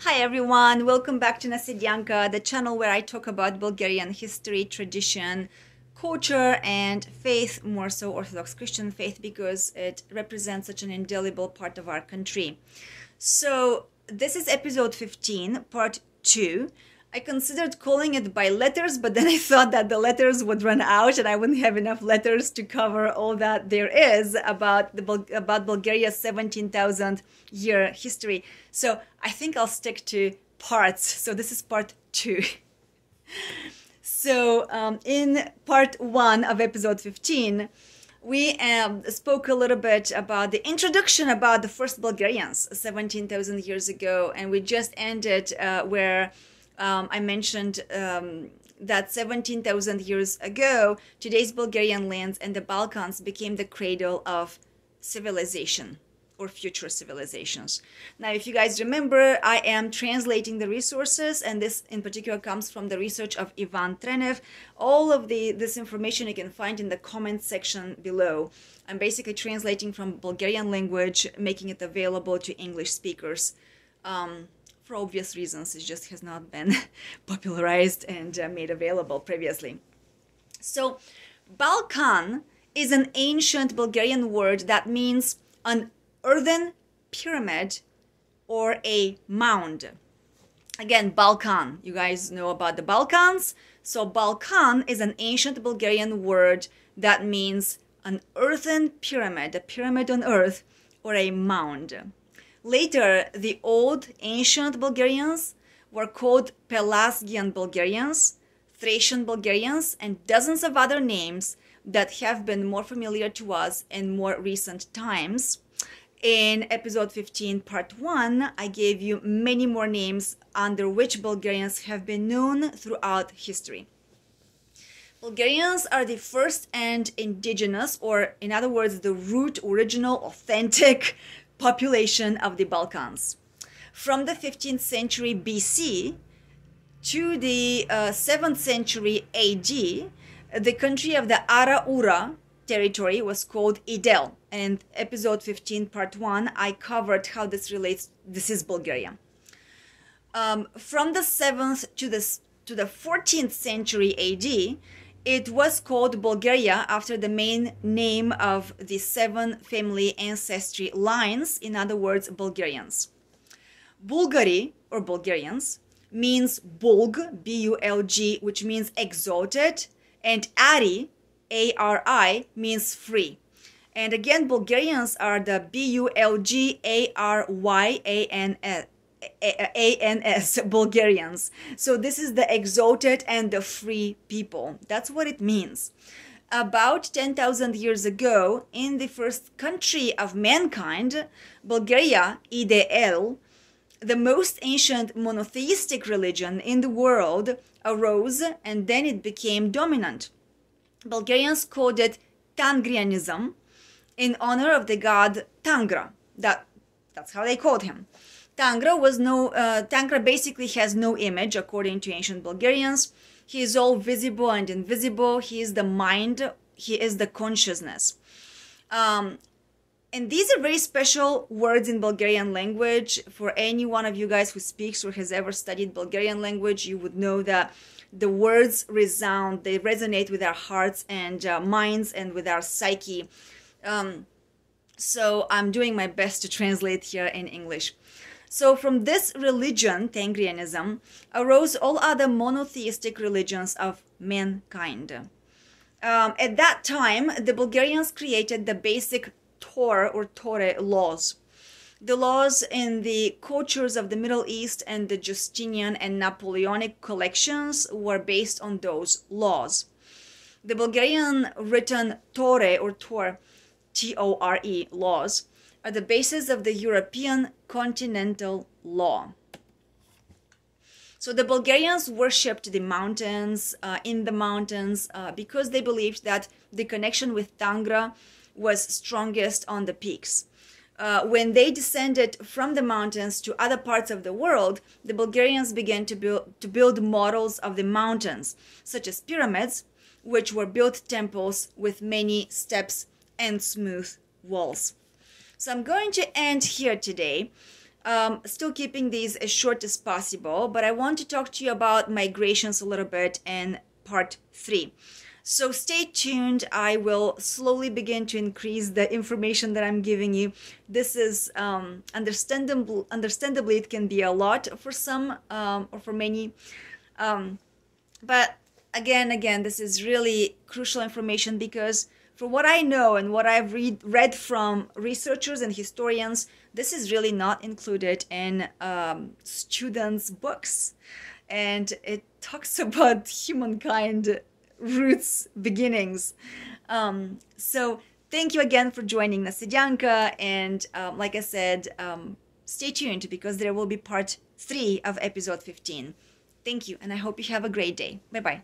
Hi everyone, welcome back to Nasedyanka, the channel where I talk about Bulgarian history, tradition, culture, and faith, more so Orthodox Christian faith, because it represents such an indelible part of our country. So this is episode 15, part 2. I considered calling it by letters, but then I thought that the letters would run out and I wouldn't have enough letters to cover all that there is about Bulgaria's 17,000 year history. So I think I'll stick to parts. So this is part 2. So in part 1 of episode 15, we spoke a little bit about the introduction about the first Bulgarians 17,000 years ago, and we just ended where I mentioned that 17,000 years ago, today's Bulgarian lands and the Balkans became the cradle of civilization or future civilizations. Now, if you guys remember, I am translating the resources, and this in particular comes from the research of Ivan Trenev. All of this information you can find in the comment section below. I'm basically translating from Bulgarian language, making it available to English speakers. For obvious reasons, it just has not been popularized and made available previously. So, Balkan is an ancient Bulgarian word that means an earthen pyramid or a mound. Again, Balkan. You guys know about the Balkans. So, Balkan is an ancient Bulgarian word that means an earthen pyramid, a pyramid on earth, or a mound. Later, the old ancient Bulgarians were called Pelasgian Bulgarians, Thracian Bulgarians, and dozens of other names that have been more familiar to us in more recent times. In episode 15, part 1, I gave you many more names under which Bulgarians have been known throughout history. Bulgarians are the first and indigenous, or in other words, the root, original, authentic population of the Balkans. From the 15th century BC to the 7th century AD, the country of the Ara-Ura territory was called Idel. And episode 15, part 1, I covered how this relates. This is Bulgaria. From the 7th to the 14th century AD, it was called Bulgaria after the main name of the 7 family ancestry lines, in other words, Bulgarians. Bulgari, or Bulgarians, means Bulg, B-U-L-G, which means exalted, and Ari, A-R-I, means free. And again, Bulgarians are the B-U-L-G-A-R-Y-A-N-S, Bulgarians. So this is the exalted and the free people. That's what it means. About 10,000 years ago, in the first country of mankind, Bulgaria, IDL, the most ancient monotheistic religion in the world, arose, and then it became dominant. Bulgarians called it Tangrianism in honor of the god Tangra. That's how they called him. Tangra basically has no image according to ancient Bulgarians. He is all visible and invisible. He is the mind. He is the consciousness. And these are very special words in Bulgarian language. For any one of you guys who speaks or has ever studied Bulgarian language, you would know that the words resound, they resonate with our hearts and minds and with our psyche. So I'm doing my best to translate here in English. So from this religion, Tangrianism, arose all other monotheistic religions of mankind. At that time, the Bulgarians created the basic Torah or Torah laws. The laws in the cultures of the Middle East and the Justinian and Napoleonic collections were based on those laws. The Bulgarian written Torah or Tor, T-O-R-E, laws are the basis of the European continental law. So the Bulgarians worshipped the mountains, in the mountains, because they believed that the connection with Tangra was strongest on the peaks. When they descended from the mountains to other parts of the world, the Bulgarians began to build models of the mountains, such as pyramids, which were built temples with many steps and smooth walls. So I'm going to end here today. Still keeping these as short as possible, but I want to talk to you about migrations a little bit in part 3. So stay tuned. I will slowly begin to increase the information that I'm giving you. This is understandably, it can be a lot for some or for many. But again, this is really crucial information, because for what I know and what I've read from researchers and historians, this is really not included in students' books. And it talks about humankind roots, beginnings. So thank you again for joining Nasydyanka. And like I said, stay tuned, because there will be part 3 of episode 15. Thank you, and I hope you have a great day. Bye-bye.